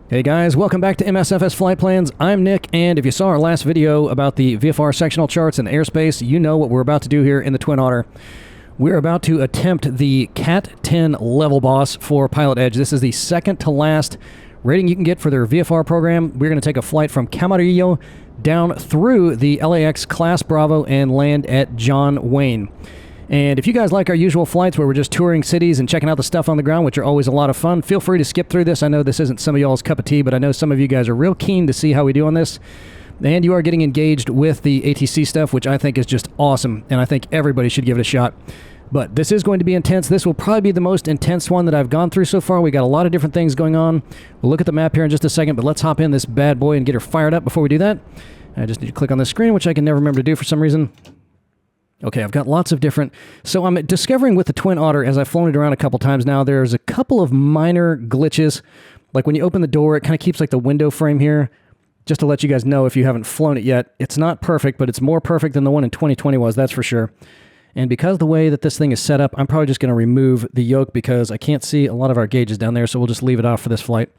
Hey guys, welcome back to MSFS Flight Plans. I'm Nick, and if you saw our last video about the VFR sectional charts and airspace, you know what we're about to do here in the Twin Otter. We're about to attempt the Cat 10 level boss for PilotEdge. This is the second to last rating you can get for their VFR program. We're going to take a flight from Camarillo down through the LAX Class Bravo and land at John Wayne. And if you guys like our usual flights where we're just touring cities and checking out the stuff on the ground, which are always a lot of fun, feel free to skip through this. I know this isn't some of y'all's cup of tea, but I know some of you guys are real keen to see how we do on this. And you are getting engaged with the ATC stuff, which I think is just awesome, and I think everybody should give it a shot. But this is going to be intense. This will probably be the most intense one that I've gone through so far. We got a lot of different things going on. We'll look at the map here in just a second, but let's hop in this bad boy and get her fired up before we do that. I just need to click on the screen, which I can never remember to do for some reason. Okay, I've got lots of different... So I'm discovering with the Twin Otter, as I've flown it around a couple times now, there's a couple of minor glitches. Like when you open the door, it kind of keeps like the window frame here. Just to let you guys know if you haven't flown it yet, it's not perfect, but it's more perfect than the one in 2020 was, that's for sure. And because of the way that this thing is set up, I'm probably just going to remove the yoke because I can't see a lot of our gauges down there, so we'll just leave it off for this flight.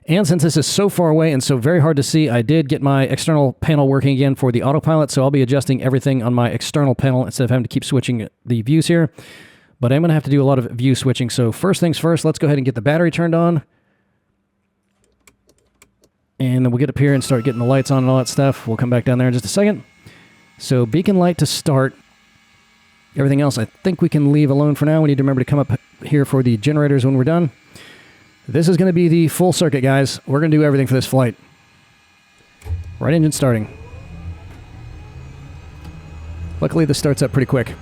And since this is so far away and so very hard to see, I did get my external panel working again for the autopilot, so I'll be adjusting everything on my external panel instead of having to keep switching the views here. But I'm going to have to do a lot of view switching, so first things first, let's go ahead and get the battery turned on. And then we'll get up here and start getting the lights on and all that stuff. We'll come back down there in just a second. So beacon light to start. Everything else I think we can leave alone for now. We need to remember to come up here for the generators when we're done. This is going to be the full circuit, guys. We're going to do everything for this flight. Right engine starting. Luckily, this starts up pretty quick.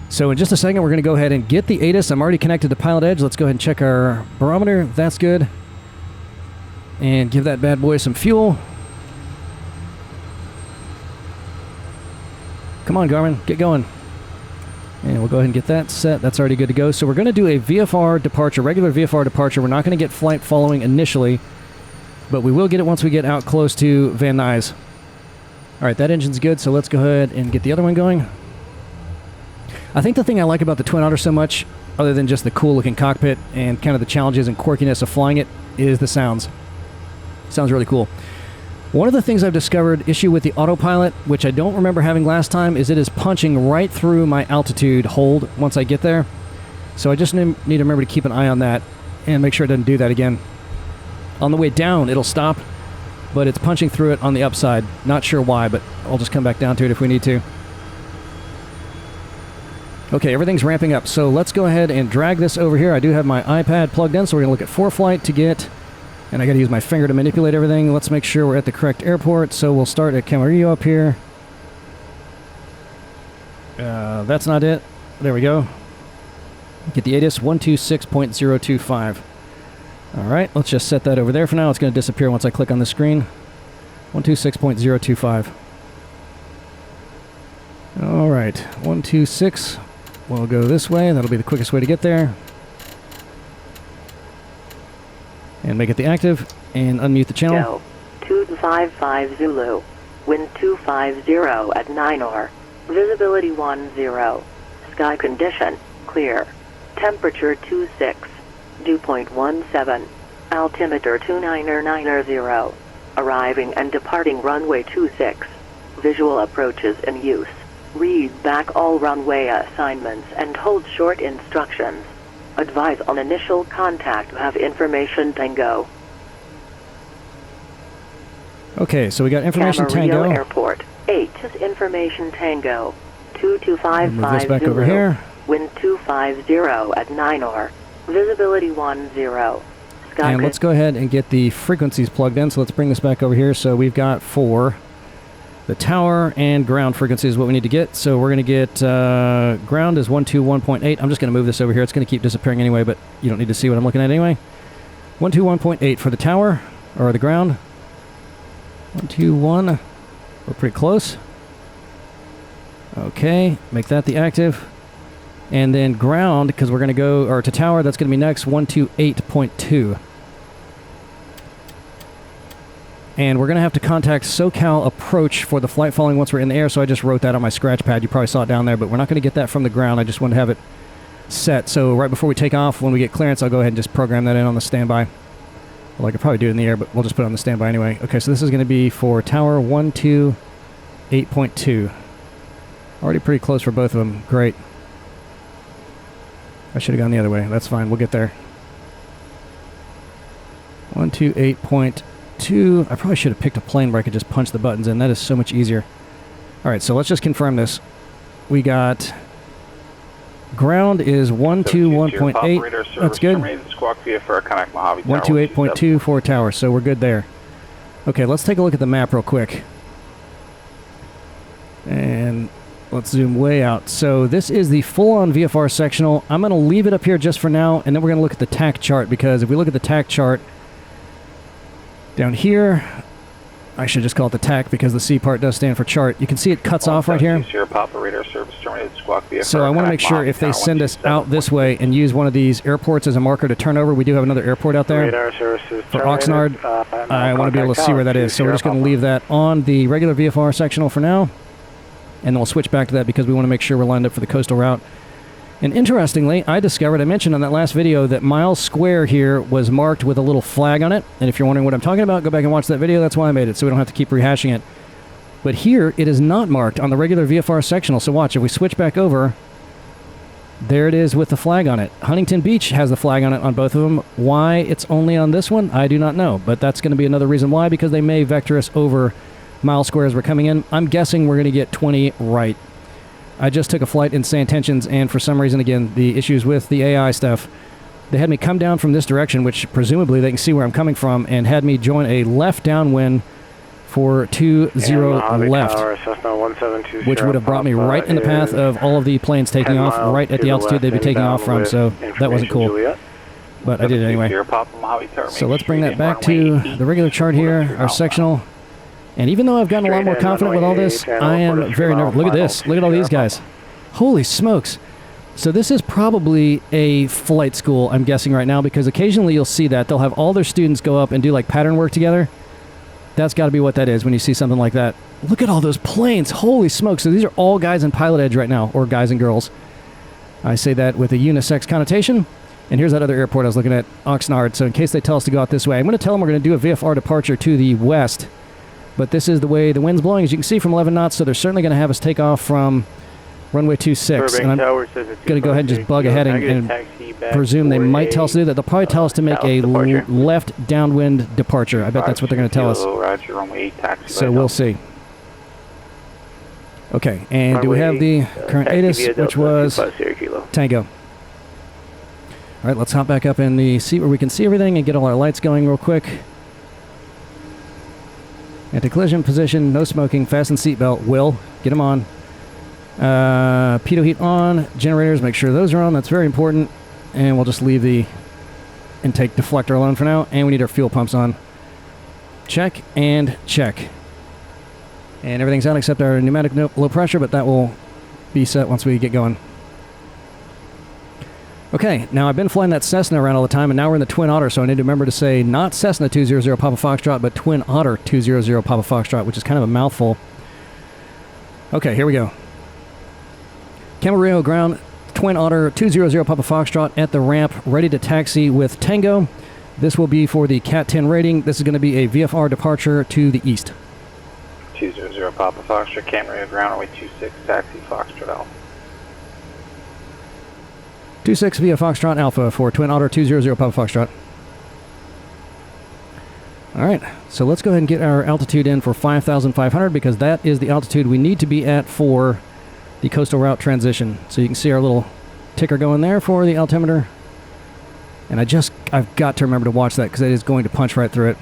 So in just a second, we're going to go ahead and get the ATC. I'm already connected to PilotEdge. Let's go ahead and check our barometer. That's good. And give that bad boy some fuel. Come on, Garmin. Get going. And we'll go ahead and get that set. That's already good to go. So we're going to do a VFR departure, regular VFR departure. We're not going to get flight following initially, but we will get it once we get out close to Van Nuys. All right, that engine's good, so let's go ahead and get the other one going. I think the thing I like about the Twin Otter so much, other than just the cool-looking cockpit and kind of the challenges and quirkiness of flying it, is the sounds. Sounds really cool. One of the things I've discovered, issue with the autopilot, which I don't remember having last time, is it is punching right through my altitude hold once I get there. So I just need to remember to keep an eye on that and make sure it doesn't do that again. On the way down, it'll stop, but it's punching through it on the upside. Not sure why, but I'll just come back down to it if we need to. Okay, everything's ramping up, so let's go ahead and drag this over here. I do have my iPad plugged in, so we're going to look at ForeFlight to get... And I got to use my finger to manipulate everything. Let's make sure we're at the correct airport. So we'll start at Camarillo up here. That's not it. There we go. Get the ATC 126.025. All right, let's just set that over there for now. It's going to disappear once I click on the screen. 126.025. All right, 126. We'll go this way. That'll be the quickest way to get there. And make it the active, and unmute the channel. Go. 255 Zulu. Wind 250 at 9R. Visibility 10. Sky condition, clear. Temperature 26. Dew point 17. Altimeter 29990. Arriving and departing runway 26. Visual approaches in use. Read back all runway assignments and hold short instructions. Advise on initial contact. Have information tango. Okay, so we got information Camarillo tango. Airport. H is information tango. 2255 Move this back Zulu. over here. Wind 250 at 9R. Visibility 10. Sky And let's go ahead and get the frequencies plugged in. So let's bring this back over here. So we've got for the tower and ground frequency is what we need to get. So we're going to get ground is 121.8. I'm just going to move this over here. It's going to keep disappearing anyway, but you don't need to see what I'm looking at anyway. 121.8 for the tower, or the ground. 121. We're pretty close. Okay, make that the active. And then ground, because we're going to go, or to tower, that's going to be next, 128.2. And we're going to have to contact SoCal approach for the flight following once we're in the air, so I just wrote that on my scratch pad. You probably saw it down there, but we're not going to get that from the ground. I just want to have it set. So right before we take off, when we get clearance, I'll go ahead and just program that in on the standby. Well, I could probably do it in the air, but we'll just put it on the standby anyway. Okay, so this is going to be for tower 128.2. Already pretty close for both of them. Great. I should have gone the other way. That's fine. We'll get there. 128.2. I probably should have picked a plane where I could just punch the buttons in. That is so much easier. All right, so let's just confirm this. We got ground is 121.8. That's good. 128.2 for tower, so we're good there. Okay, let's take a look at the map real quick. And let's zoom way out. So this is the full-on VFR sectional. I'm going to leave it up here just for now, and then we're going to look at the TAC chart, because if we look at the TAC chart down here, I should just call it the TAC because the C part does stand for chart. You can see it cuts off right here. So I want to make sure if they send us out this way and use one of these airports as a marker to turn over, we do have another airport out there for Oxnard. I want to be able to see where that is, so we're just going to leave that on the regular VFR sectional for now, and then we'll switch back to that because we want to make sure we're lined up for the coastal route. And interestingly, I mentioned on that last video that miles square here was marked with a little flag on it. And if you're wondering what I'm talking about, go back and watch that video. That's why I made it, so we don't have to keep rehashing it. But here, it is not marked on the regular VFR sectional. So watch, if we switch back over, there it is with the flag on it. Huntington Beach has the flag on it on both of them. Why it's only on this one, I do not know. But that's going to be another reason why, because they may vector us over mile square as we're coming in. I'm guessing we're going to get 20 right. I just took a flight in San Tensions, and for some reason, again, the issues with the AI stuff, they had me come down from this direction, which presumably they can see where I'm coming from, and had me join a left downwind for 20 left, which would have brought me right in the path of all of the planes taking off, right at the altitude they'd be taking off from, so that wasn't cool. But I did it anyway. So let's bring that back to the regular chart here, our sectional. And even though I've gotten a lot more confident with all this, I am very nervous. Look at this. Look at all these guys. Holy smokes. So this is probably a flight school, I'm guessing right now, because occasionally you'll see that. They'll have all their students go up and do like pattern work together. That's got to be what that is when you see something like that. Look at all those planes. Holy smokes. So these are all guys in PilotEdge right now, or guys and girls. I say that with a unisex connotation. And here's that other airport I was looking at, Oxnard. So in case they tell us to go out this way, I'm going to tell them we're going to do a VFR departure to the west. But this is the way the wind's blowing, as you can see, from 11 knots, so they're certainly going to have us take off from runway 26. And I'm going to go ahead and just bug ahead and presume they might tell us to do that. They'll probably tell us to make a left downwind departure. I bet that's what they're going to tell us. So we'll see. Okay, and do we have the current ATC, which was Tango. All right, let's hop back up in the seat where we can see everything and get all our lights going real quick. Anti-collision position, no smoking, fasten seatbelt, Will, get them on. Pitot heat on, generators, make sure those are on, that's very important. And we'll just leave the intake deflector alone for now, and we need our fuel pumps on. Check and check. And everything's on except our pneumatic low pressure, but that will be set once we get going. Okay, now I've been flying that Cessna around all the time, and now we're in the Twin Otter, so I need to remember to say not Cessna 200 Papa Foxtrot, but Twin Otter 200 Papa Foxtrot, which is kind of a mouthful. Okay, here we go. Camarillo ground, Twin Otter 200 Papa Foxtrot at the ramp, ready to taxi with Tango. This will be for the Cat 10 rating. This is going to be a VFR departure to the east. 200 Papa Foxtrot, Camarillo ground, runway 26, taxi Foxtrot Alpha. 26 via Foxtrot Alpha for Twin Otter 200 Papa Foxtrot. Alright, so let's go ahead and get our altitude in for 5,500 because that is the altitude we need to be at for the coastal route transition. So you can see our little ticker going there for the altimeter. And I've got to remember to watch that because it is going to punch right through it.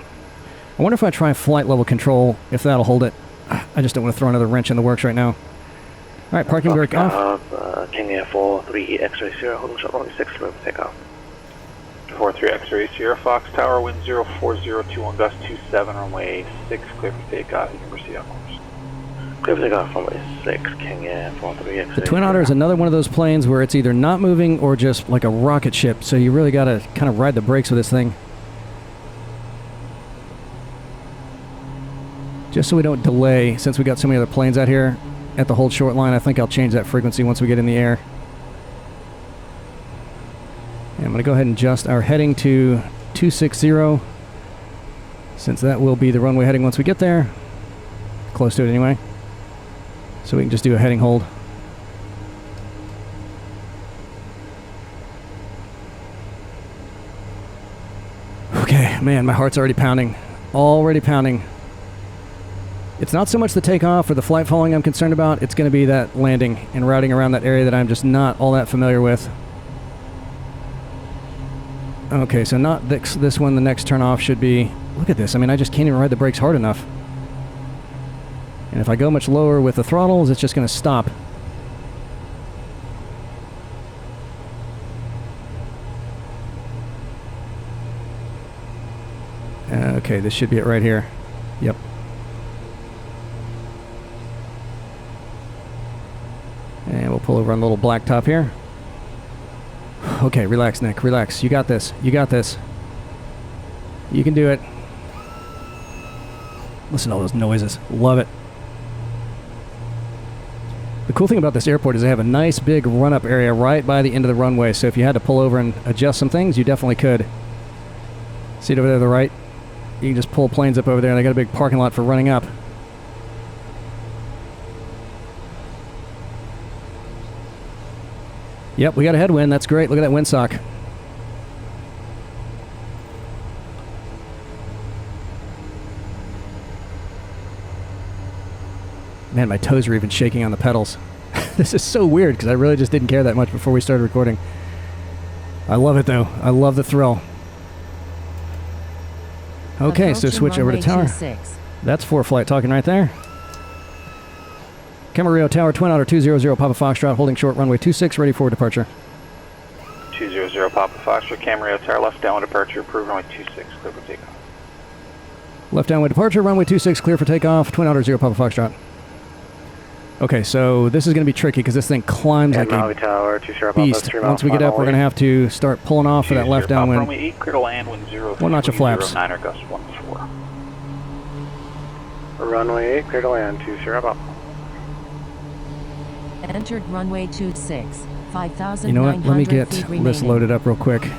I wonder if I try flight level control, if that'll hold it. I just don't want to throw another wrench in the works right now. Alright, parking brake off. Kenya 43 X-ray Sierra, holding short runway 6, clear for takeoff. 43 X-ray Sierra, Fox Tower, wind 04021, gust 27, runway 6, clear for takeoff. You can proceed on course. Clear for takeoff, runway 6, Kenya 43 X-ray. The Twin Otter is another one of those planes where it's either not moving or just like a rocket ship, so you really got to kind of ride the brakes with this thing. Just so we don't delay, since we got so many other planes out here at the hold short line, I think I'll change that frequency once we get in the air. And I'm going to go ahead and adjust our heading to 260. since that will be the runway heading once we get there. Close to it anyway. So we can just do a heading hold. Okay, man, my heart's already pounding. Already pounding. It's not so much the takeoff or the flight following I'm concerned about. It's going to be that landing and routing around that area that I'm just not all that familiar with. Okay, so not this one. The next turnoff should be... Look at this. I mean, I just can't even ride the brakes hard enough. And if I go much lower with the throttles, it's just going to stop. Okay, this should be it right here. Yep. And we'll pull over on the little black top here. Okay, relax, Nick. Relax. You got this. You got this. You can do it. Listen to all those noises. Love it. The cool thing about this airport is they have a nice big run-up area right by the end of the runway, so if you had to pull over and adjust some things, you definitely could. See it over there to the right? You can just pull planes up over there, and they got a big parking lot for running up. Yep, we got a headwind. That's great. Look at that windsock. Man, my toes are even shaking on the pedals. This is so weird because I really just didn't care that much before we started recording. I love it though. I love the thrill. Okay, so switch over to tower. 26. That's ForeFlight talking right there. Camarillo Tower, Twin Otter 200, Papa Foxtrot, holding short, runway 26, ready for departure. 200 Papa Foxtrot, Camarillo Tower, left downwind departure, approved runway 26, clear for takeoff. Left downwind departure, runway 26, clear for takeoff, Twin Otter 0, Papa Foxtrot. Okay, so this is going to be tricky because this thing climbs like a Tower, 20 beast. Once we get up, we're going to have to start pulling off for that left downwind. Runway 8, clear to land, wind 0, One notch of flaps. 9er, gust 14. Runway 8, clear to land, 20 Papa. Entered runway 26. 5,900 You know what? Let me get feet this remaining. loaded up real quick. You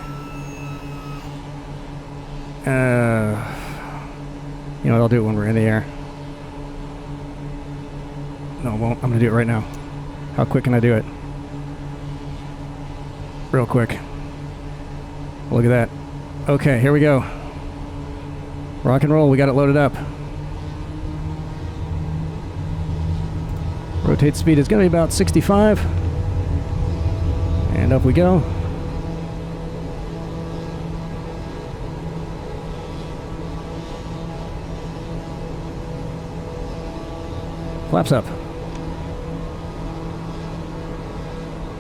know what? I'll do it when we're in the air. No, I won't. I'm going to do it right now. How quick can I do it? Real quick. Look at that. Okay, here we go. Rock and roll. We got it loaded up. Rotate speed is going to be about 65. And up we go. Flaps up.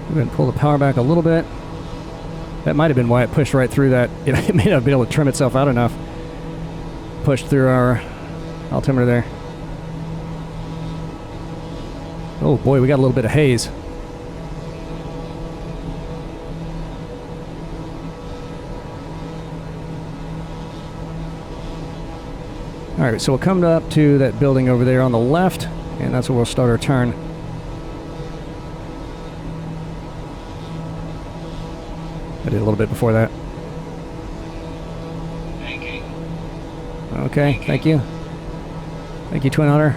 We're going to pull the power back a little bit. That might have been why it pushed right through that. It may not have been able to trim itself out enough. Pushed through our altimeter there. Oh boy, we got a little bit of haze. Alright, so we'll come up to that building over there on the left, and that's where we'll start our turn. I did a little bit before that. Okay, thank you. Thank you, Twin Otter.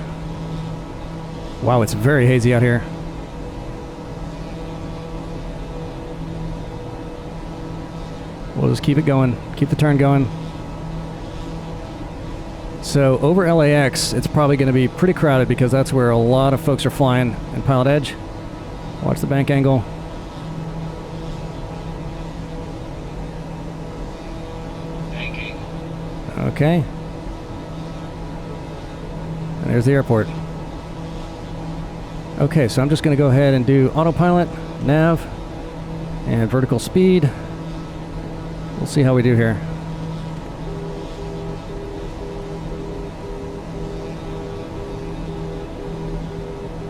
Wow, it's very hazy out here. We'll just keep it going. Keep the turn going. So over LAX, it's probably going to be pretty crowded because that's where a lot of folks are flying in PilotEdge. Watch the bank angle. Okay. And there's the airport. Okay, so I'm just going to go ahead and do autopilot, nav, and vertical speed. We'll see how we do here.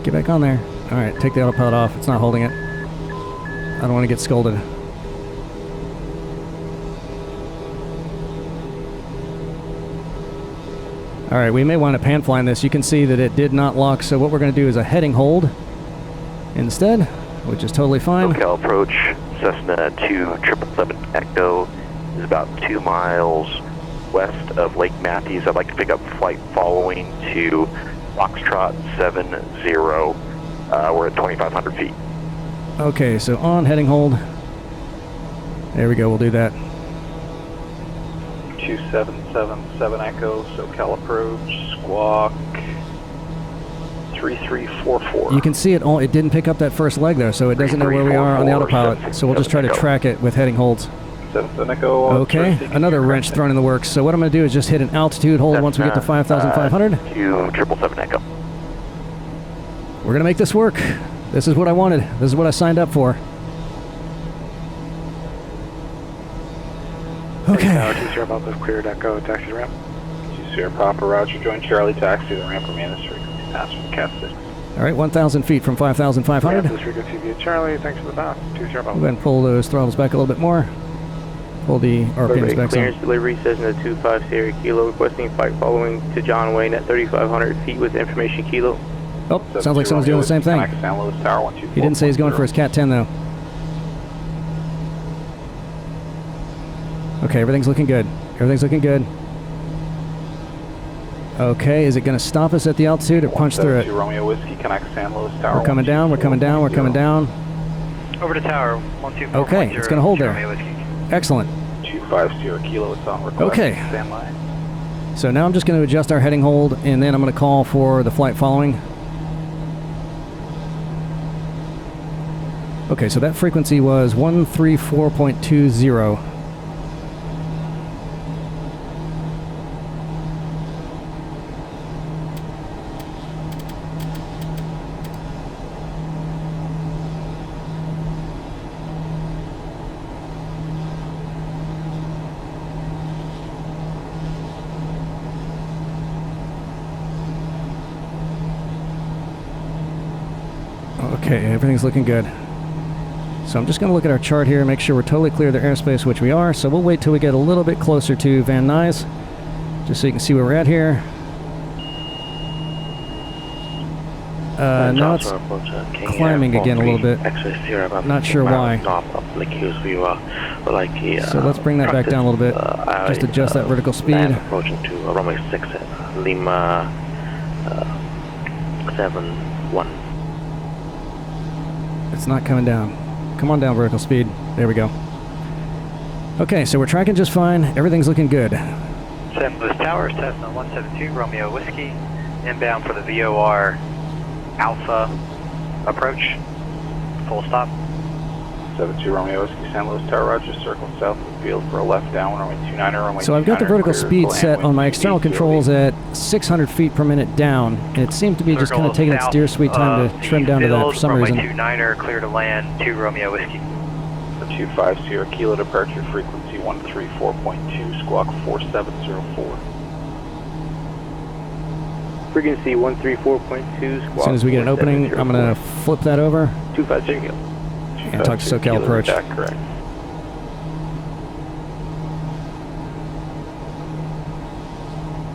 Get back on there. Alright, take the autopilot off. It's not holding it. I don't want to get scolded. Alright, we may want to pan flying this. You can see that it did not lock, so what we're going to do is a heading hold instead, which is totally fine. Local approach, Cessna 2777 Echo is about 2 miles west of Lake Matthews. I'd like to pick up flight following to Foxtrot 70. We're at 2,500 feet. Okay, so on heading hold. There we go, we'll do that. 2777 Echo, SoCal approach, squawk 3344. You can see it all. It didn't pick up that first leg though, so it doesn't know where we are on the autopilot. So we'll just try to track it with heading holds. 77 Echo. Okay, another wrench thrown in the works. So what I'm going to do is just hit an altitude hold once we get to 5,500. To 777 Echo. We're going to make this work. This is what I wanted. This is what I signed up for. Okay. Tower 20 Papa, cleared Echo, taxi to ramp. 20 Papa, roger, join Charlie, taxi to the ramp, remain this frequency, pass from Cat 6. All right, 1,000 feet from 5,500. This frequency via Charlie, thanks for the pass. 20 Papa. We'll go ahead and pull those throttles back a little bit more. Pull the RPMs back Clearance some. delivery Cessna 25 Sierra Kilo requesting flight following to John Wayne at 3,500 feet with information Kilo. Oh, sounds like someone's doing the same thing. San Luis Tower, 124. He didn't say he's going for his Cat 10 though. Okay, everything's looking good. Everything's looking good. Okay, is it going to stop us at the altitude or punch through it? Romeo Whiskey, connect San Luis Tower. We're coming down, we're coming down, we're coming down. Over to tower, 124. Okay, it's going to hold there. Excellent. 250 Kilo, it's on request. Okay. Stand by. So now I'm just going to adjust our heading hold, and then I'm going to call for the flight following. Okay, so that frequency was 134.20. Okay, everything's looking good. So I'm just going to look at our chart here, make sure we're totally clear of the airspace, which we are. So we'll wait till we get a little bit closer to Van Nuys, just so you can see where we're at here. Now it's climbing again a little bit. Not sure why. So let's bring that back down a little bit. Just adjust that vertical speed. Approaching to runway 6 at Lima 71. It's not coming down. Come on down, vertical speed. There we go. Okay, so we're tracking just fine. Everything's looking good. San Luis Tower, Cessna 172, Romeo Whiskey, inbound for the VOR Alpha approach. Full stop. 72 Romeo Whiskey, San Luis Tower, roger, circle south of the field for a left down, runway 29er, runway So I've got the vertical speed set on my external controls at 600 feet per minute down, and it seemed to be just kind of taking its dear sweet time to trim down to that for some reason. Runway 29er, clear to land, 2 Romeo Whiskey. The 250 Kilo departure frequency 134.2, squawk 4704. Frequency 134.2 squawk. As soon as we get an opening, I'm going to flip that over 250 Kilo. and talk to SoCal approach. Correct.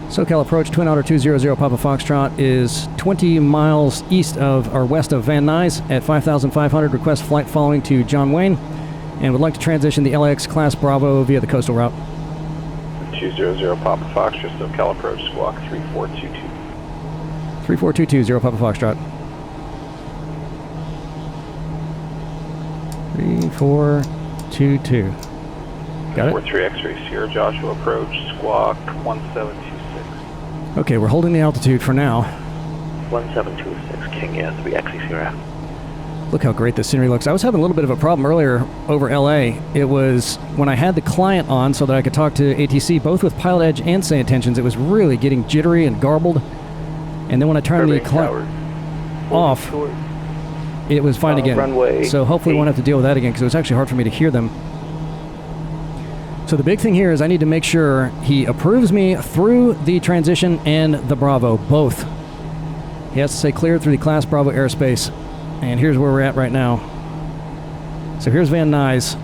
SoCal approach, Twin Otter 200 Papa Foxtrot is 20 miles east of or west of Van Nuys at 5,500. Request flight following to John Wayne, and would like to transition the LAX Class Bravo via the coastal route. 200 Papa Foxtrot, SoCal approach, squawk 3422. 34220 Papa Foxtrot. 3422. Got it? 43 X-ray Sierra Joshua approach, squawk 1726. Okay, we're holding the altitude for now. 1726, King Air 3 X Sierra. Look how great this scenery looks. I was having a little bit of a problem earlier over LA. It was when I had the client on so that I could talk to ATC, both with PilotEdge and Say Intentions, it was really getting jittery and garbled. And then when I turned the client off, it was fine again. So hopefully we won't have to deal with that again, because it was actually hard for me to hear them. So the big thing here is I need to make sure he approves me through the transition and the Bravo, both. He has to say cleared through the Class Bravo airspace. And here's where we're at right now. So here's Van Nuys,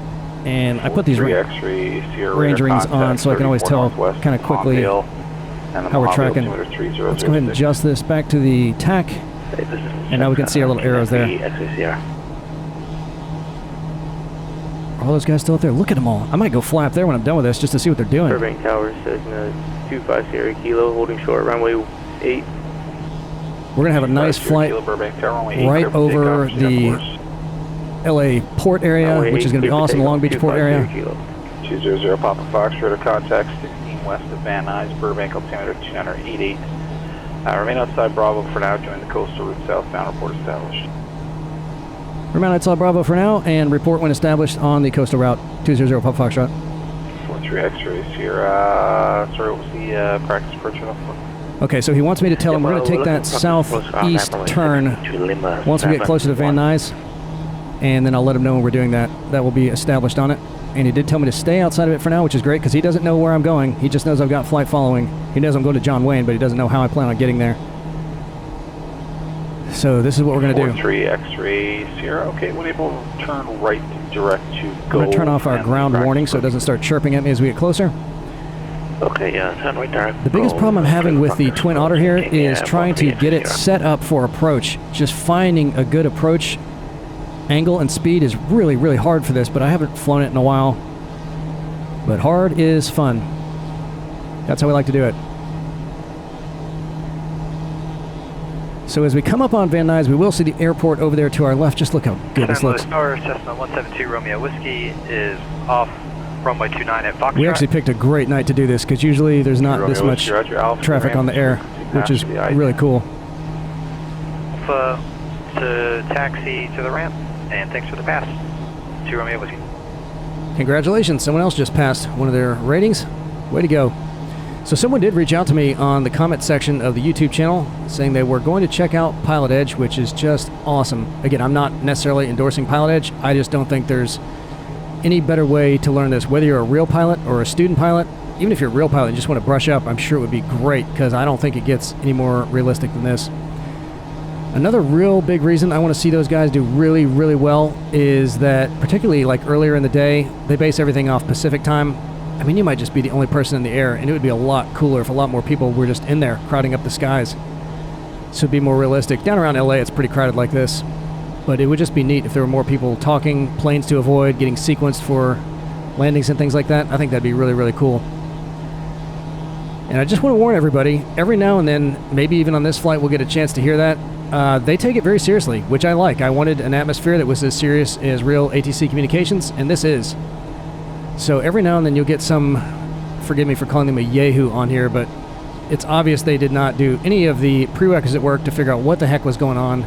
and I put these range rings on so I can always tell kind of quickly how we're tracking. Let's go ahead and adjust this back to the TAC, and now we can see our little arrows there. Are all those guys still up there? Look at them all. I might go fly up there when I'm done with this just to see what they're doing. Burbank Tower, Cessna 250 Kilo, holding short, runway 8. We're going to have a nice flight right over the LA port area, which is going to be awesome, the Long Beach port area. 200 Papa Fox, radar contact 16 west of Van Nuys, Burbank, altimeter 288. Remain outside Bravo for now, join the coastal route southbound, report established. Remain outside Bravo for now, and report when established on the coastal route, 200 Papa Foxtrot. 43 X-rays here, sorry, what was the practice approach off for? Okay, so he wants me to tell him we're going to take that southeast turn once we get closer to Van Nuys, and then I'll let him know when we're doing that. That will be established on it. And he did tell me to stay outside of it for now, which is great, because he doesn't know where I'm going. He just knows I've got flight following. He knows I'm going to John Wayne, but he doesn't know how I plan on getting there. So this is what we're going to do. 43 X-ray Sierra. Okay, when able to turn right direct to go. I'm going to turn off our ground warning so it doesn't start chirping at me as we get closer. Okay, turn right direct. The biggest problem I'm having with the Twin Otter here is trying to get it set up for approach. Just finding a good approach angle and speed is really, really hard for this, but I haven't flown it in a while. But hard is fun. That's how we like to do it. So as we come up on Van Nuys, we will see the airport over there to our left. Just look how good this looks. Tower, Cessna 172 Romeo Whiskey is off runway 29 at Foxtrot. We actually picked a great night to do this, because usually there's not this much traffic on the air, which is really cool. Alpha to taxi to the ramp, and thanks for the pass. 2 Romeo Whiskey. Congratulations, someone else just passed one of their ratings. Way to go. So someone did reach out to me on the comment section of the YouTube channel saying they were going to check out PilotEdge, which is just awesome. Again, I'm not necessarily endorsing PilotEdge. I just don't think there's any better way to learn this, whether you're a real pilot or a student pilot. Even if you're a real pilot and just want to brush up, I'm sure it would be great, because I don't think it gets any more realistic than this. Another real big reason I want to see those guys do really, really well is that, particularly like earlier in the day, they base everything off Pacific time. I mean, you might just be the only person in the air, and it would be a lot cooler if a lot more people were just in there crowding up the skies. So it'd be more realistic. Down around LA, it's pretty crowded like this. But it would just be neat if there were more people talking, planes to avoid, getting sequenced for landings and things like that. I think that'd be really, really cool. And I just want to warn everybody, every now and then, maybe even on this flight, we'll get a chance to hear that. They take it very seriously, which I like. I wanted an atmosphere that was as serious as real ATC communications, and this is. So every now and then you'll get some, forgive me for calling them a yahoo on here, but it's obvious they did not do any of the prerequisite work to figure out what the heck was going on.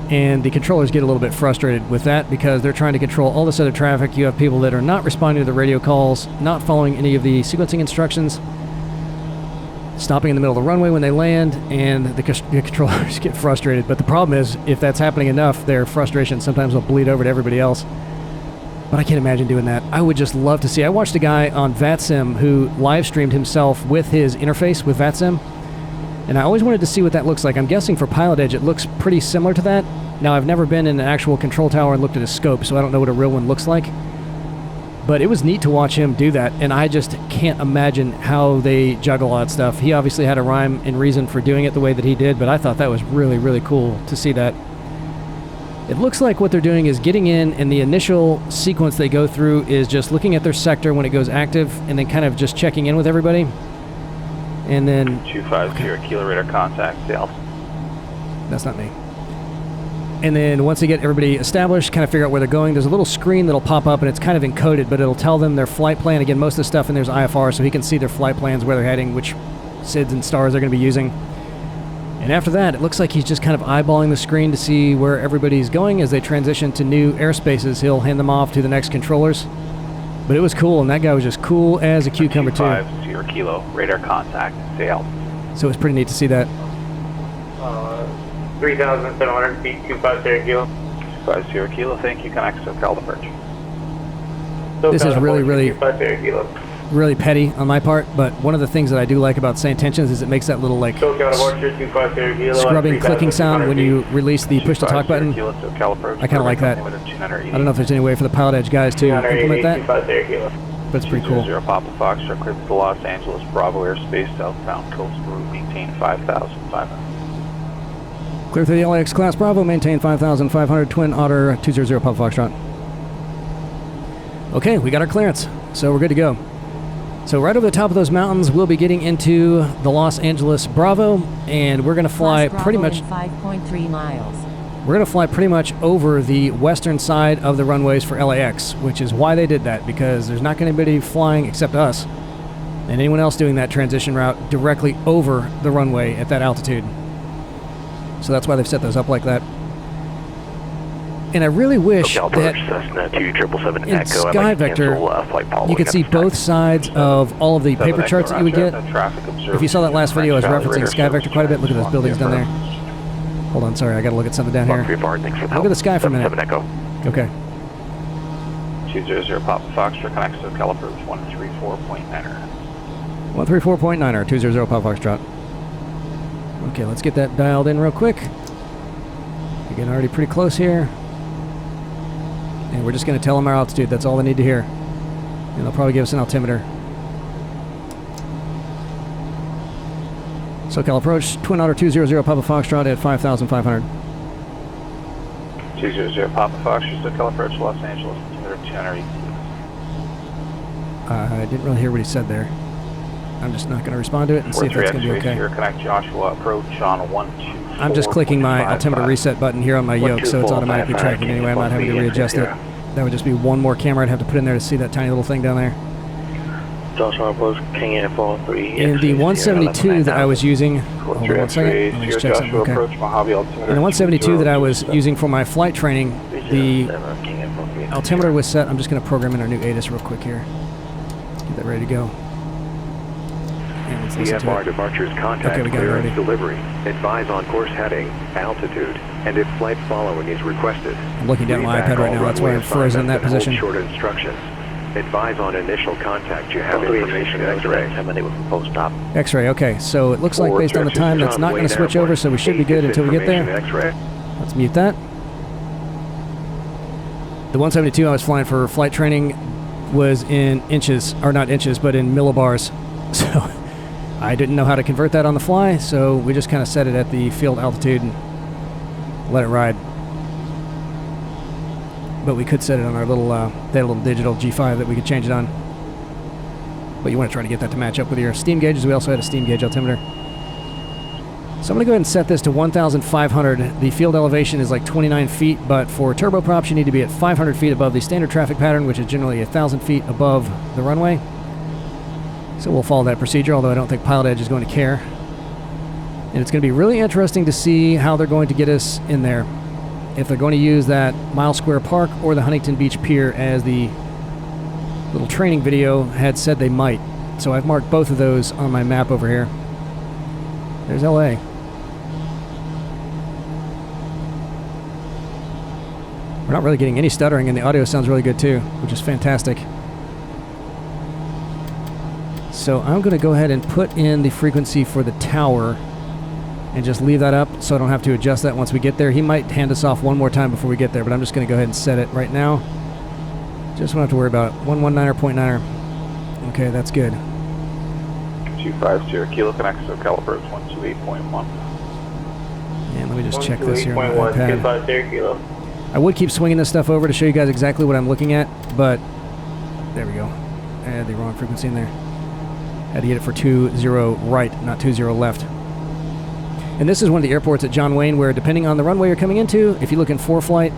And the controllers get a little bit frustrated with that, because they're trying to control all this other traffic. You have people that are not responding to the radio calls, not following any of the sequencing instructions, stopping in the middle of the runway when they land, and the controllers get frustrated. But the problem is, if that's happening enough, their frustration sometimes will bleed over to everybody else. But I can't imagine doing that. I would just love to see. I watched a guy on VATSIM who live streamed himself with his interface with VATSIM, and I always wanted to see what that looks like. I'm guessing for PilotEdge it looks pretty similar to that. Now, I've never been in an actual control tower and looked at a scope, so I don't know what a real one looks like. But it was neat to watch him do that, and I just can't imagine how they juggle all that stuff. He obviously had a rhyme and reason for doing it the way that he did, but I thought that was really, really cool to see that. It looks like what they're doing is getting in, and the initial sequence they go through is just looking at their sector when it goes active, and then kind of just checking in with everybody. And then... 250 Kilo radar contact, Alpha. That's not me. And then once they get everybody established, kind of figure out where they're going, there's a little screen that'll pop up, and it's kind of encoded, but it'll tell them their flight plan. Again, most of the stuff in there's IFR, so he can see their flight plans, where they're heading, which SIDs and stars they're going to be using. And after that, it looks like he's just kind of eyeballing the screen to see where everybody's going as they transition to new airspaces. He'll hand them off to the next controllers. But it was cool, and that guy was just cool as a cucumber, too. 250 Kilo radar contact, sail. So it was pretty neat to see that. 3,700 feet, 250 Kilo. 250 Kilo, thank you. Connect SoCal approach. This is really, really, 250 Kilo. really petty on my part, but one of the things that I do like about St. Tensions is it makes that little, like, scrubbing, clicking sound when you release the push-to-talk button. I kind of like that. I don't know if there's any way for the PilotEdge guys to implement that, but it's pretty cool. 0 Papa Fox, clear to Los Angeles, Bravo airspace, southbound coast route, maintain 5,500. Clear through the LAX class Bravo, maintain 5,500, Twin Otter 200 Papa Foxtrot. Okay, we got our clearance, so we're good to go. So right over the top of those mountains, we'll be getting into the Los Angeles Bravo, and we're going to fly pretty much 5.3 miles. we're going to fly pretty much over the western side of the runways for LAX, which is why they did that, because there's not going to be anybody flying except us and anyone else doing that transition route directly over the runway at that altitude. So that's why they've set those up like that. And I really wish that Cessna 2777 in Echo, Sky Vector, you could see both sides of all of the paper charts that you would get. If you saw that last video, I was referencing Sky Vector quite a bit. Look at those buildings down there. Hold on, sorry, I got to look at something down here. Look at the sky for a minute. Okay. 200 Papa Foxtrot connects to calipers 134.9er. 134.9er, 200 Papa Foxtrot. Okay, let's get that dialed in real quick. We're getting already pretty close here. And we're just going to tell them our altitude. That's all they need to hear. And they'll probably give us an altimeter. SoCal approach, Twin Otter 200 Papa Foxtrot at 5,500. 200 Papa Foxtrot, SoCal approach, Los Angeles, 200. I didn't really hear what he said there. I'm just not going to respond to it and see if that's going to be okay. Connect Joshua approach on 124. I'm just clicking my altimeter reset button here on my yoke, so it's automatically tracking anyway. I'm not having to readjust it. That would just be one more camera I'd have to put in there to see that tiny little thing down there. Joshua approach, King F03. In the 172 that I was using, hold on one second, let me just check something. Okay. In the 172 that I was using for my flight training, the altimeter was set. I'm just going to program in our new ATC real quick here. Get that ready to go. VFR departures contact clearance delivery. Advise on course heading, altitude, and if flight following is requested. I'm looking down at my iPad right now. That's why I'm frozen in that position. Short instructions. Advise on initial contact. You have information X-ray. X-ray, okay. So it looks like based on the time that's not going to switch over, so we should be good until we get there. Let's mute that. The 172 I was flying for flight training was in inches, or not inches, but in millibars. So I didn't know how to convert that on the fly, so we just kind of set it at the field altitude and let it ride. But we could set it on our little, they had a little digital G5 that we could change it on. But you want to try to get that to match up with your steam gauges. We also had a steam gauge altimeter. So I'm going to go ahead and set this to 1,500. The field elevation is like 29 feet, but for turboprops you need to be at 500 feet above the standard traffic pattern, which is generally 1,000 feet above the runway. So we'll follow that procedure, although I don't think PilotEdge is going to care. And it's going to be really interesting to see how they're going to get us in there. If they're going to use that Mile Square Park or the Huntington Beach Pier as the little training video had said they might. So I've marked both of those on my map over here. There's LA. We're not really getting any stuttering, and the audio sounds really good too, which is fantastic. So I'm going to go ahead and put in the frequency for the tower and just leave that up so I don't have to adjust that once we get there. He might hand us off one more time before we get there, but I'm just going to go ahead and set it right now. Just don't have to worry about it. 119.9er. Okay, that's good. 250 Kilo connects to calipers 128.1. And let me just check this here on my iPad. I would keep swinging this stuff over to show you guys exactly what I'm looking at, but there we go. I had the wrong frequency in there. Had to get it for 20 right, not 20 left. And this is one of the airports at John Wayne where, depending on the runway you're coming into, if you look in ForeFlight,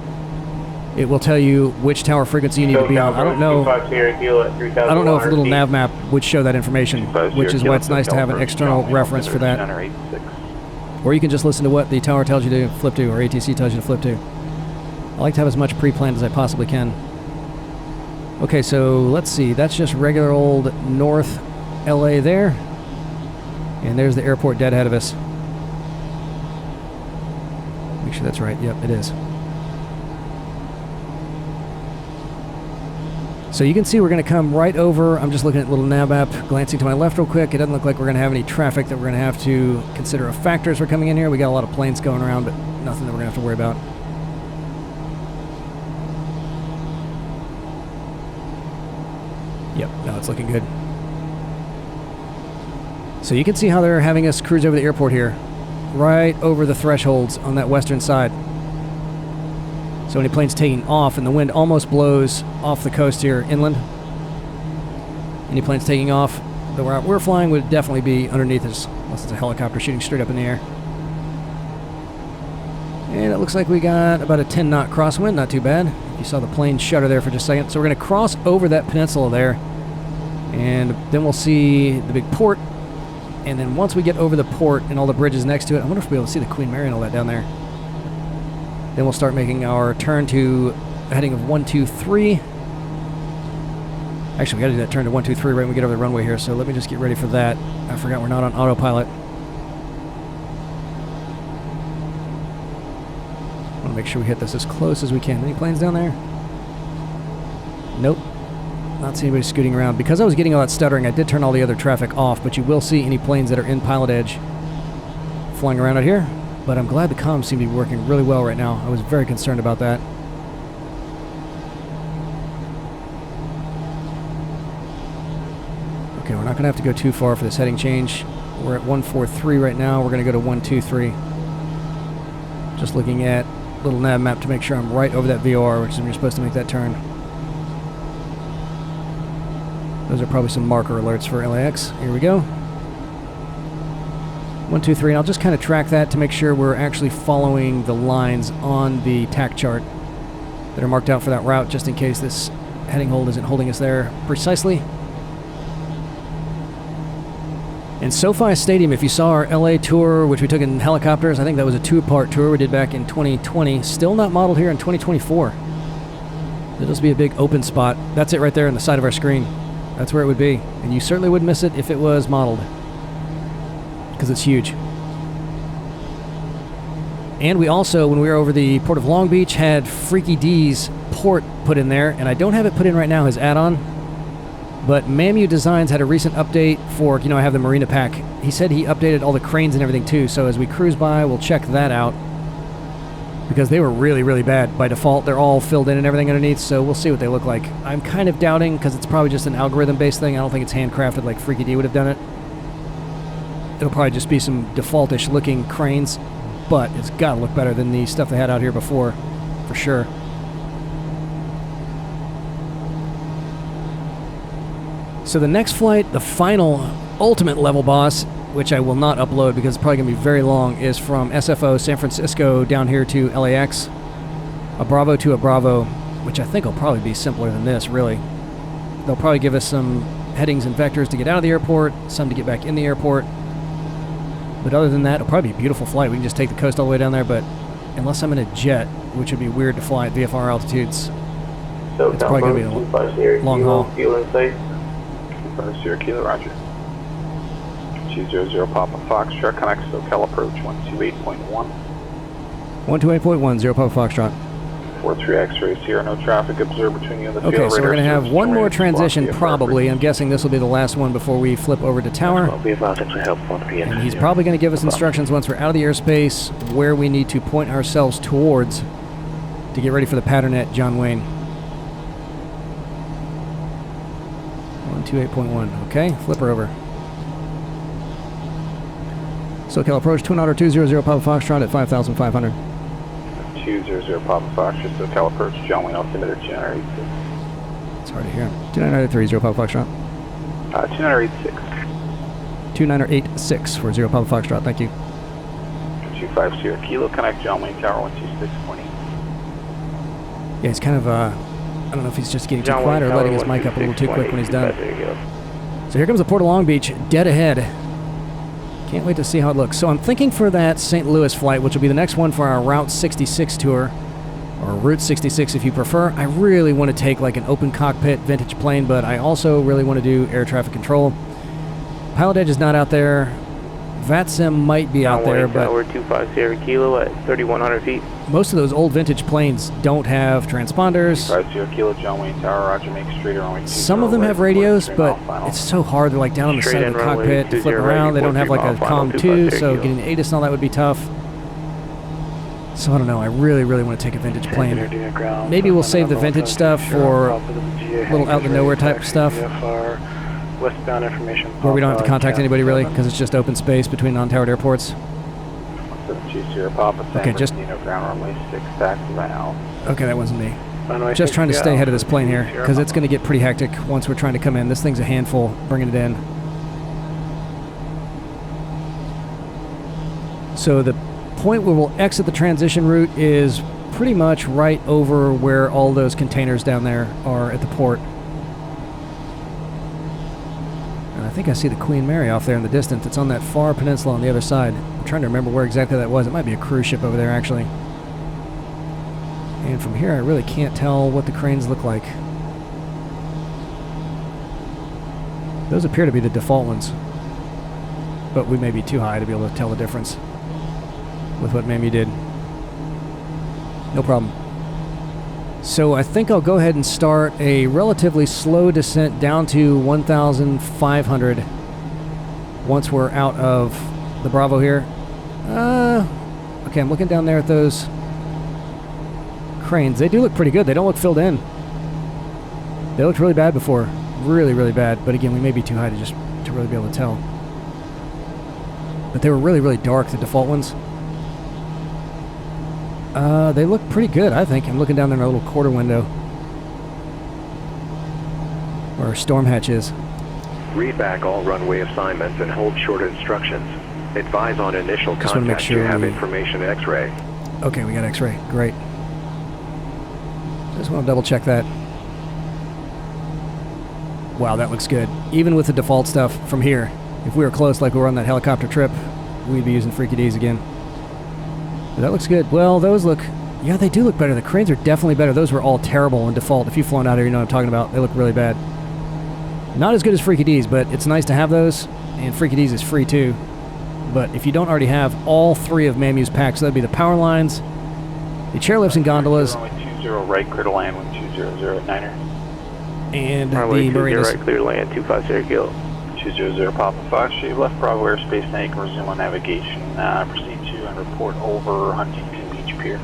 it will tell you which tower frequency you need to be on. I don't know if Little NavMap would show that information, which is why it's nice to have an external reference for that. Or you can just listen to what the tower tells you to flip to, or ATC tells you to flip to. I like to have as much pre-planned as I possibly can. Okay, so let's see. That's just regular old North LA there. And there's the airport dead ahead of us. Make sure that's right. Yep, it is. So you can see we're going to come right over. I'm just looking at Little NavMap, glancing to my left real quick. It doesn't look like we're going to have any traffic that we're going to have to consider a factor as we're coming in here. We got a lot of planes going around, but nothing that we're going to have to worry about. Yep, no, it's looking good. So you can see how they're having us cruise over the airport here, right over the thresholds on that western side. So So any planes taking off, and the wind almost blows off the coast here inland. Any planes taking off the route we're flying would definitely be underneath us, unless it's a helicopter shooting straight up in the air. And it looks like we got about a 10 knot crosswind, not too bad. You saw the plane shudder there for just a second. So we're going to cross over that peninsula there, and then we'll see the big port. And then once we get over the port and all the bridges next to it, I wonder if we'll be able to see the Queen Mary and all that down there. Then we'll start making our turn to a heading of 123. Actually, we got to do that turn to 123 right when we get over the runway here, so let me just get ready for that. I forgot we're not on autopilot. I want to make sure we hit this as close as we can. Any planes down there? Nope. Not seeing anybody scooting around. Because I was getting all that stuttering, I did turn all the other traffic off, but you will see any planes that are in PilotEdge flying around out here. But I'm glad the comms seem to be working really well right now. I was very concerned about that. Okay, we're not going to have to go too far for this heading change. We're at 143 right now. We're going to go to 123. Just looking at Little NavMap to make sure I'm right over that VOR, which is when you're supposed to make that turn. Those are probably some marker alerts for LAX. Here we go. 123, and I'll just kind of track that to make sure we're actually following the lines on the TAC chart that are marked out for that route, just in case this heading hold isn't holding us there precisely. And SoFi Stadium, if you saw our LA tour, which we took in helicopters, I think that was a 2-part tour we did back in 2020, still not modeled here in 2024. It'll just be a big open spot. That's it right there on the side of our screen. That's where it would be. And you certainly wouldn't miss it if it was modeled, because it's huge. And we also, when we were over the Port of Long Beach, had Freaky D's port put in there, and I don't have it put in right now, his add-on, but Mamu Designs had a recent update for, I have the Marina Pack. He said he updated all the cranes and everything too, so as we cruise by, we'll check that out, because they were really, really bad. By default, they're all filled in and everything underneath, so we'll see what they look like. I'm kind of doubting, because it's probably just an algorithm-based thing. I don't think it's handcrafted like Freaky D would have done it. It'll probably just be some default-ish looking cranes, but it's got to look better than the stuff they had out here before, for sure. So the next flight, the final ultimate level boss, which I will not upload because it's probably going to be very long, is from SFO San Francisco down here to LAX. A Bravo to a Bravo, which I think will probably be simpler than this, really. They'll probably give us some headings and vectors to get out of the airport, some to get back in the airport. But other than that, it'll probably be a beautiful flight. We can just take the coast all the way down there, but unless I'm in a jet, which would be weird to fly at VFR altitudes, So it's probably going to be a long haul. Fuel in sight. 50 Kilo, roger. 200 Papa Foxtrot, connect SoCal approach 128.1. 128.1, 0 Papa Foxtrot. 43 X-ray, Sierra, no traffic observed between you and the field. Okay, so we're going to have one more transition, block probably. I'm guessing this will be the last one before we flip over to tower. And he's probably going to give us instructions once we're out of the airspace where we need to point ourselves towards to get ready for the pattern at John Wayne. 128.1. Okay, flip her over. SoCal approach, Twin Otter 200 Papa Foxtrot at 5,500. 200 Papa Foxtrot, SoCal approach, John Wayne altimeter 286. It's hard to hear. 2930 Papa Foxtrot. 2986. 2986 for 0 Papa Foxtrot, thank you. 250 Kilo, connect John Wayne Tower 126.8. Yeah, he's kind of, I don't know if he's just getting too quiet or letting his mic up a little too quick when he's done. So here comes the Port of Long Beach, dead ahead. Can't wait to see how it looks. So I'm thinking for that St. Louis flight, which will be the next one for our Route 66 tour, or Route 66 if you prefer, I really want to take like an open cockpit vintage plane, but I also really want to do air traffic control. PilotEdge is not out there. VATSIM might be out there, but Tower 250 Kilo at 3,100 feet. most of those old vintage planes don't have transponders. 250 Kilo, John Wayne Tower, roger, make straight runway. Some of them have radios, but it's so hard. They're like down on the side of the cockpit to flip around. They don't have like a COM2, so getting ATIS and all that would be tough. So I don't know. I really, really want to take a vintage plane. Maybe we'll save the vintage stuff for a little out in the nowhere type stuff, Westbound information. where we don't have to contact anybody really, because it's just open space between non-towered airports. 17 20 Papa San Okay, just... Bernardino, ground runway 6, taxi by Al. Okay, that wasn't me. Runway Just trying to stay ahead of this plane here, 20 because it's going to get pretty hectic once we're trying to come in. This thing's a handful, bringing it in. So the point where we'll exit the transition route is pretty much right over where all those containers down there are at the port. And I think I see the Queen Mary off there in the distance. It's on that far peninsula on the other side. I'm trying to remember where exactly that was. It might be a cruise ship over there, actually. And from here, I really can't tell what the cranes look like. Those appear to be the default ones. But we may be too high to be able to tell the difference with what Mamie did. No problem. So I think I'll go ahead and start a relatively slow descent down to 1,500 once we're out of the Bravo here. Okay, I'm looking down there at those cranes. They do look pretty good. They don't look filled in. They looked really bad before. Really, really bad. But again, we may be too high to really be able to tell. But they were really, really dark, the default ones. They look pretty good, I think. I'm looking down there in our little quarter window. Where our storm hatch is. Read back all runway assignments and hold short instructions. Advise on initial Just want to make contact sure you have we... information X-ray. Okay, we got X-ray. Great. Just want to double check that. Wow, that looks good. Even with the default stuff from here, if we were close like we were on that helicopter trip, we'd be using Freaky D's again. But that looks good. Well, those look... Yeah, they do look better. The cranes are definitely better. Those were all terrible in default. If you've flown out here, you know what I'm talking about. They look really bad. Not as good as Freaky D's, but it's nice to have those. And Freaky D's is free, too. But if you don't already have all three of Mamu's packs, so that'd be the power lines, the chairlifts and gondolas, right, clear to land, 1200 at Niner. And runway the marinas. Right, clear to land, 250 kilo. 200 Papa Foxtrot, left Bravo airspace, now you can resume on navigation. Proceed to and report over Huntington Beach Pier.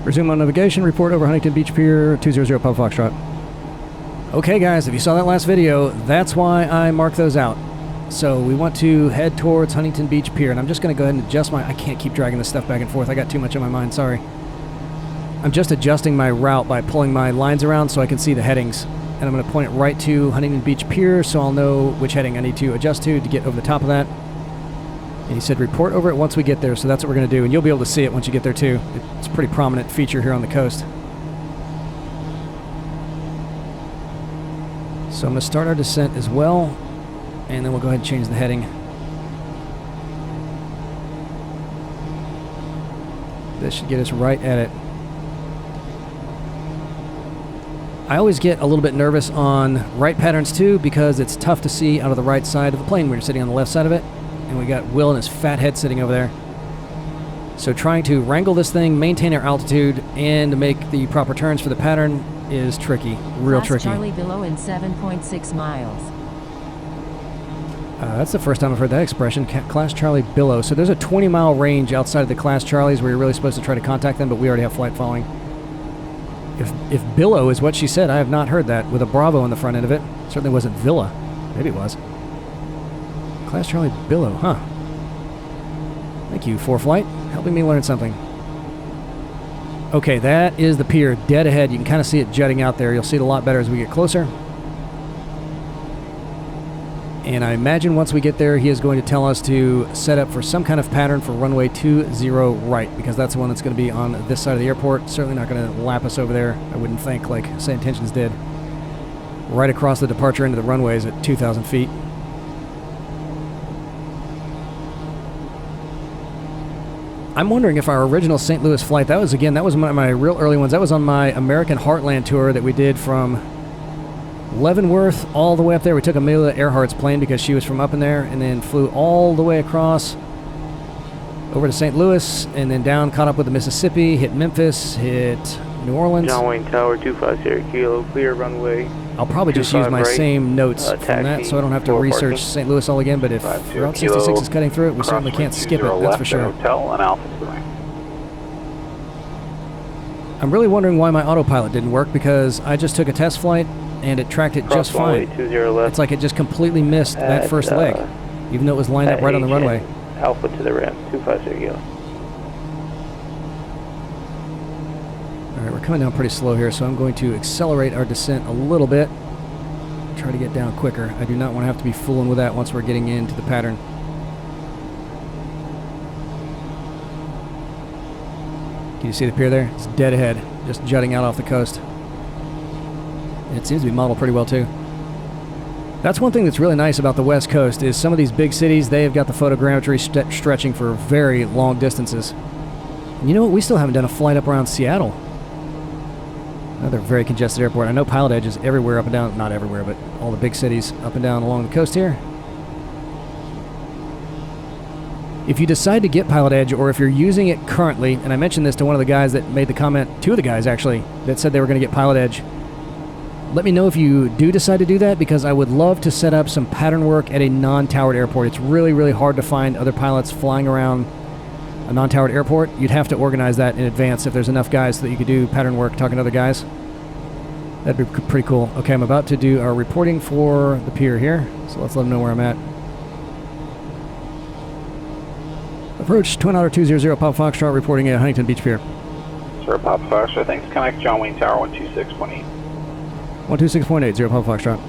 Resume on navigation, report over Huntington Beach Pier, 200 Papa Foxtrot. Okay guys, if you saw that last video, that's why I marked those out. So we want to head towards Huntington Beach Pier, and I'm just going to go ahead and adjust my... I can't keep dragging this stuff back and forth. I got too much on my mind, sorry. I'm just adjusting my route by pulling my lines around so I can see the headings. And I'm going to point it right to Huntington Beach Pier so I'll know which heading I need to adjust to get over the top of that. And he said report over it once we get there, so that's what we're going to do. And you'll be able to see it once you get there too. It's a pretty prominent feature here on the coast. So I'm going to start our descent as well. And then we'll go ahead and change the heading. This should get us right at it. I always get a little bit nervous on right patterns too because it's tough to see out of the right side of the plane when you're sitting on the left side of it. And we got Will and his fat head sitting over there. So trying to wrangle this thing, maintain our altitude, and make the proper turns for the pattern is tricky. Real tricky. Class Charlie below in 7.6 miles. That's the first time I've heard that expression, Class Charlie below. So there's a 20-mile range outside of the Class Charlies where you're really supposed to try to contact them, but we already have flight following. If billow is what she said, I have not heard that with a Bravo on the front end of it. Certainly wasn't Villa. Maybe it was. Class Charlie below, huh? Thank you, 4Flight, helping me learn something. Okay, that is the pier dead ahead. You can kind of see it jutting out there. You'll see it a lot better as we get closer. And I imagine once we get there, he is going to tell us to set up for some kind of pattern for runway 20 right, because that's the one that's going to be on this side of the airport. Certainly not going to lap us over there, I wouldn't think, like Say Intentions did. Right across the departure into the runways at 2,000 feet. I'm wondering if our original St. Louis flight, that was one of my real early ones. That was on my American Heartland tour that we did from Leavenworth all the way up there. We took Amelia Earhart's plane because she was from up in there, and then flew all the way across over to St. Louis, and then down, caught up with the Mississippi, hit Memphis, hit New Orleans. John Wayne Tower, 250 kilo, clear runway. I'll probably just use my same notes from that, so I don't have to research St. Louis all again, but if Route 66 is cutting through it, we certainly can't skip it, that's for sure. Hotel and Alpha 3. I'm really wondering why my autopilot didn't work, because I just took a test flight, and it tracked it just fine. It's like it just completely missed that first leg, even though it was lined up right on the runway. Alpha to the rim, 250 Kilo. Alright, we're coming down pretty slow here, so I'm going to accelerate our descent a little bit. Try to get down quicker. I do not want to have to be fooling with that once we're getting into the pattern. Can you see the pier there? It's dead ahead, just jutting out off the coast. It seems to be modeled pretty well too. That's one thing that's really nice about the West Coast is some of these big cities, they have got the photogrammetry stretching for very long distances. And you know what? We still haven't done a flight up around Seattle. Another very congested airport. I know PilotEdge is everywhere up and down, not everywhere, but all the big cities up and down along the coast here. If you decide to get PilotEdge, or if you're using it currently, and I mentioned this to one of the guys that made the comment, two of the guys actually, that said they were going to get PilotEdge, let me know if you do decide to do that, because I would love to set up some pattern work at a non-towered airport. It's really, really hard to find other pilots flying around a non-towered airport. You'd have to organize that in advance if there's enough guys so that you could do pattern work talking to other guys. That'd be pretty cool. Okay, I'm about to do our reporting for the pier here, so let's let them know where I'm at. Approach Twin Otter 200 Papa Foxtrot reporting at Huntington Beach Pier. Sir, Papa Foxtrot, thanks. Connect John Wayne Tower 126.8. 126.8, 0 Papa Foxtrot.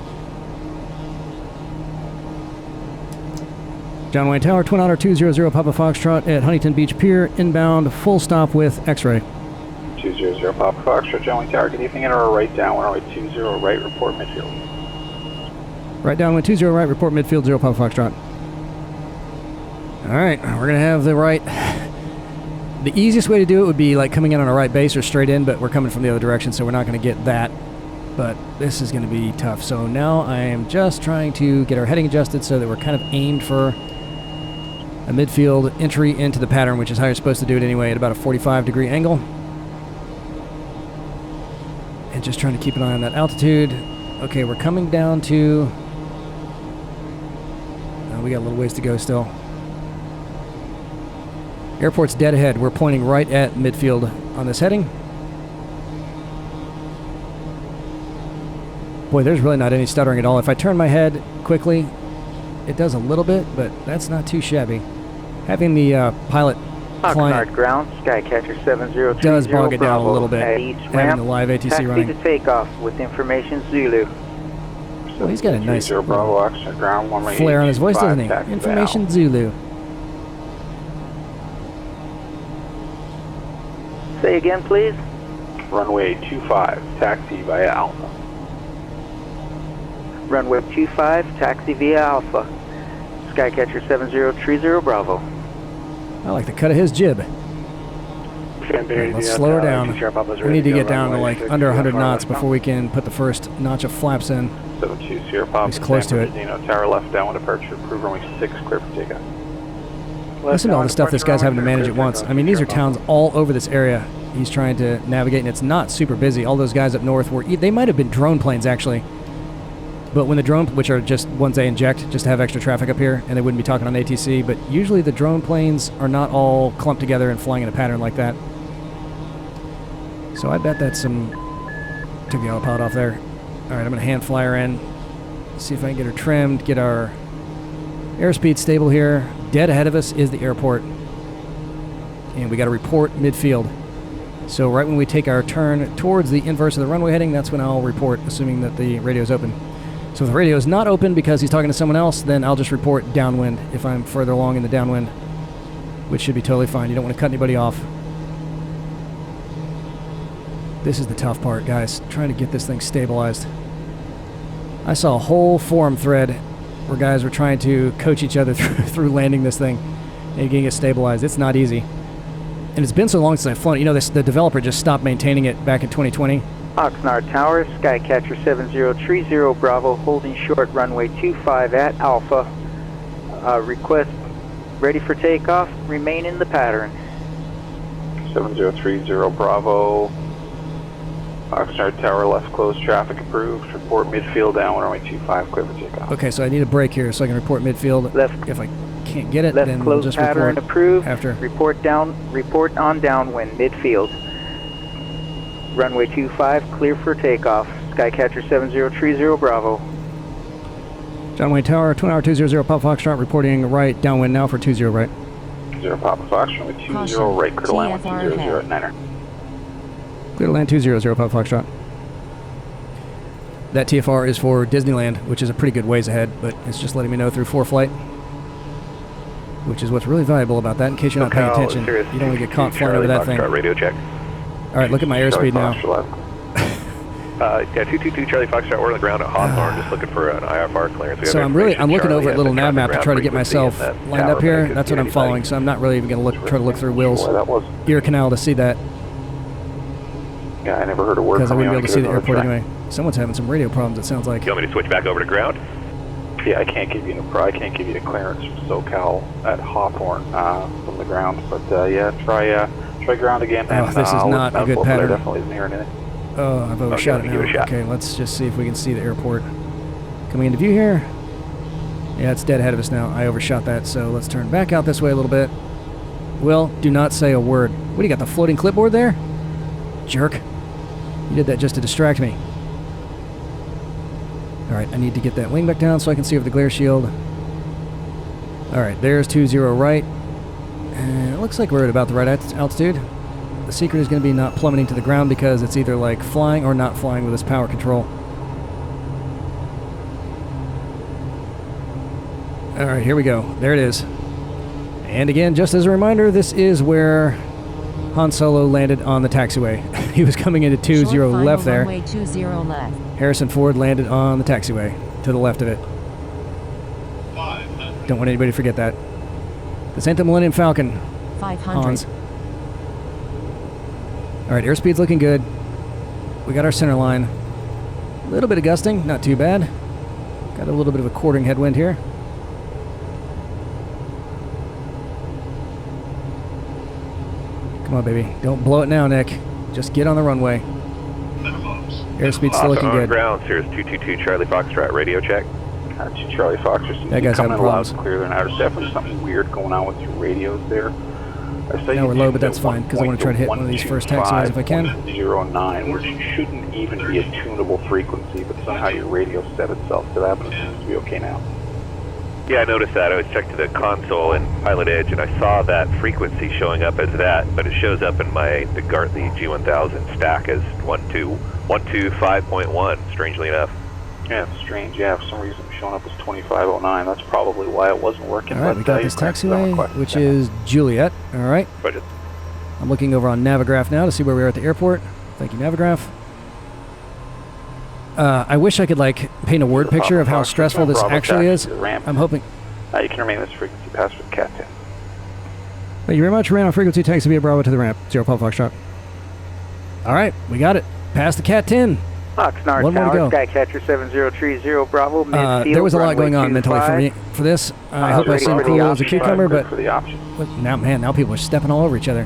John Wayne Tower, Twin Otter 200 Papa Foxtrot at Huntington Beach Pier, inbound, full stop with X-ray. 200 Papa Foxtrot, John Wayne Tower, good evening, and our right down, runway 20 right, report midfield. Right down, 20 right, report midfield, 0 Papa Foxtrot. Alright, we're going to have the right... The easiest way to do it would be like coming in on a right base or straight in, but we're coming from the other direction, so we're not going to get that. But this is going to be tough. So now I am just trying to get our heading adjusted so that we're kind of aimed for a midfield entry into the pattern, which is how you're supposed to do it anyway, at about a 45-degree angle. And just trying to keep an eye on that altitude. Okay, we're coming down to... we got a little ways to go still. Airport's dead ahead. We're pointing right at midfield on this heading. Boy, there's really not any stuttering at all. If I turn my head quickly, it does a little bit, but that's not too shabby. Having the pilot client ground, Skycatcher 7030 does bog it down a little bit. At each having ramp, the live ATC taxi running. to takeoff with information Zulu. Well, he's got a nice Bravo, Oxford ground, flair on his voice, doesn't he? Information Zulu. Say again, please. Runway 25, taxi via Alpha. Runway 25, taxi via Alpha. Skycatcher 7030 Bravo. I like the cut of his jib. Right, let's slow her down. We need to get down to like under 100 knots before we can put the first notch of flaps in. 720 Papa. He's close to it. Tower left down with departure. Approve runway 6, clear for takeoff. Listen to all the stuff this guy's having to manage at once. I mean, these are towns all over this area he's trying to navigate, and it's not super busy. All those guys up north were... They might have been drone planes, actually. But when the drone... Which are just ones they inject just to have extra traffic up here, and they wouldn't be talking on ATC, but usually the drone planes are not all clumped together and flying in a pattern like that. So I bet that's some... Took the autopilot off there. Alright, I'm going to hand fly her in. See if I can get her trimmed, get our airspeed stable here. Dead ahead of us is the airport. And we got to report midfield. So right when we take our turn towards the inverse of the runway heading, that's when I'll report, assuming that the radio's open. So if the radio is not open because he's talking to someone else, then I'll just report downwind if I'm further along in the downwind, which should be totally fine. You don't want to cut anybody off. This is the tough part, guys, trying to get this thing stabilized. I saw a whole forum thread where guys were trying to coach each other through landing this thing and getting it stabilized. It's not easy. And it's been so long since I've flown it. You know, the developer just stopped maintaining it back in 2020. Oxnard Tower, Skycatcher 7030 Bravo, holding short runway 25 at Alpha. Request ready for takeoff, remain in the pattern. 7030 Bravo. Oxnard Tower left closed, traffic approved. Report midfield down runway 25, clear for takeoff. Okay, so I need a break here so I can report midfield. Left. If I can't get it, left then closed we'll just pattern report approved. After. Report on downwind, midfield. Runway 25, clear for takeoff. Skycatcher 7030 Bravo. John John Wayne Tower, Twin Otter 200, Papa Foxtrot, reporting right, downwind now for 20, right. 0 Papa Foxtrot, 20 right, clear to land 200 at 9er. Clear to land 200, Papa Foxtrot. That TFR is for Disneyland, which is a pretty good ways ahead, but it's just letting me know through 4-flight, which is what's really valuable about that, in case you're not paying attention. You don't want to get caught flying over that thing. Radio check. All right, look at my airspeed now. Yeah, 222 Charlie Foxtrot, we're on the ground at Hawthorne, just looking for an IFR clearance. So I'm looking over at Little NavMap to try to get myself lined up here. That's what I'm following, so I'm not really even going to try to look through Will's ear canal to see that. Yeah, I never heard a word because I from you. wouldn't be able to see the airport anyway. Someone's having some radio problems, it sounds like. You want me to switch back over to ground? Yeah, I can't give you the clearance from SoCal at Hawthorne from the ground, but yeah, try ground again. Oh, and, this is not a good pattern. I definitely isn't hearing anything. Oh, I've overshot it now. Okay, let's just see if we can see the airport. Coming into view here. Yeah, it's dead ahead of us now. I overshot that, so let's turn back out this way a little bit. Will, do not say a word. What, do you got the floating clipboard there? Jerk. You did that just to distract me. Alright, I need to get that wing back down so I can see over the glare shield. Alright, there's 20 right. And it looks like we're at about the right altitude. The secret is going to be not plummeting to the ground because it's either like flying or not flying with this power control. Alright, here we go. There it is. And again, just as a reminder, this is where Han Solo landed on the taxiway. He was coming into 20 left there. Runway 20 left. Harrison Ford landed on the taxiway to the left of it. Don't want anybody to forget that. This ain't the Millennium Falcon. 500. Hans. Alright, airspeed's looking good. We got our center line. A little bit of gusting, not too bad. Got a little bit of a quartering headwind here. Come on, baby. Don't blow it now, Nick. Just get on the runway. Airspeed's still looking good. Ground, Cirrus 222 Charlie Foxtrot, radio check. Charlie Foxtrot. That guy's having problems. Clear there now. There's definitely something weird going on with your radios there. Now we're low, but that's fine, because I want to try to hit one of these first taxiways if I can. 09, which shouldn't even be a tunable frequency, but somehow your radio set itself to that, but it seems to be okay now. Yeah, I noticed that. I was checked to the console in PilotEdge, and I saw that frequency showing up as that, but it shows up in the Gartley G1000 stack as 125.1, strangely enough. Yeah, it's strange. Yeah, for some reason it's showing up as 2509. That's probably why it wasn't working. All right, we got this taxiway, which is Juliet. All right. Budget. I'm looking over on Navigraph now to see where we are at the airport. Thank you, Navigraph. I wish I could paint a word picture of how stressful this actually is. I'm hoping. You can remain this frequency pass with Cat 10. Thank you very much. Ran on frequency taxi via Bravo to the ramp. 0 Papa Foxtrot. All right, we got it. Past the Cat 10. Oxnard One more to Tower, go. Skycatcher 7030 Bravo, midfield, there was a lot going on runway mentally 25. for this. I hope I seem cool as a cucumber, but now people are stepping all over each other.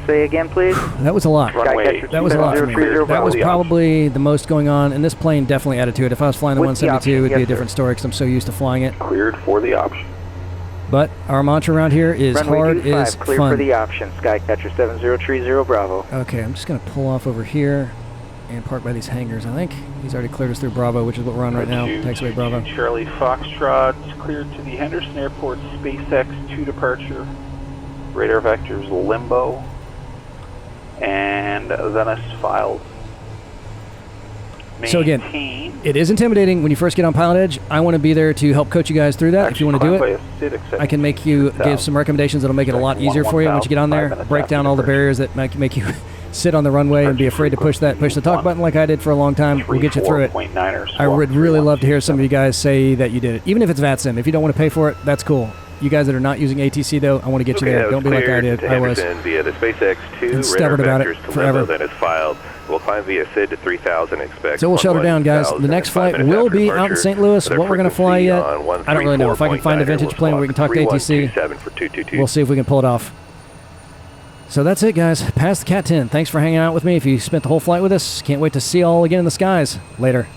Say again, please. That was a lot. That was a lot for me. That was probably the most going on, and this plane definitely added to it. If I was flying the 172, it would be a different story because I'm so used to flying it. Cleared for the option. But our mantra around here is runway hard 25, is clear fun. for the option. Skycatcher 7030 Bravo. Okay, I'm just going to pull off over here and park by these hangars, I think. He's already cleared us through Bravo, which is what we're on right now. Taxiway Bravo. Charlie Foxtrot cleared to the Henderson Airport SpaceX 2 departure. Radar vectors limbo. And Venice filed. So again, it is intimidating when you first get on PilotEdge. I want to be there to help coach you guys through that. If you want to do it, I can make you give some recommendations that'll make it a lot easier for you once you get on there. Break down all the barriers that make you sit on the runway and be afraid to push the talk button like I did for a long time. We'll get you through it. I would really love to hear some of you guys say that you did it. Even if it's VATSIM. If you don't want to pay for it, that's cool. You guys that are not using ATC, though, I want to get you there. Don't be like I did. I was. Via the SpaceX 2, and stubborn about it forever. Then is filed. We'll climb via SID to 3000. Expect. So we'll shut her down, guys. The next flight will be out in St. Louis. What we're going to fly yet, I don't really know. If I can find a vintage plane where we can talk to ATC, we'll see if we can pull it off. So that's it, guys. Past the Cat 10. Thanks for hanging out with me. If you spent the whole flight with us, can't wait to see you all again in the skies. Later.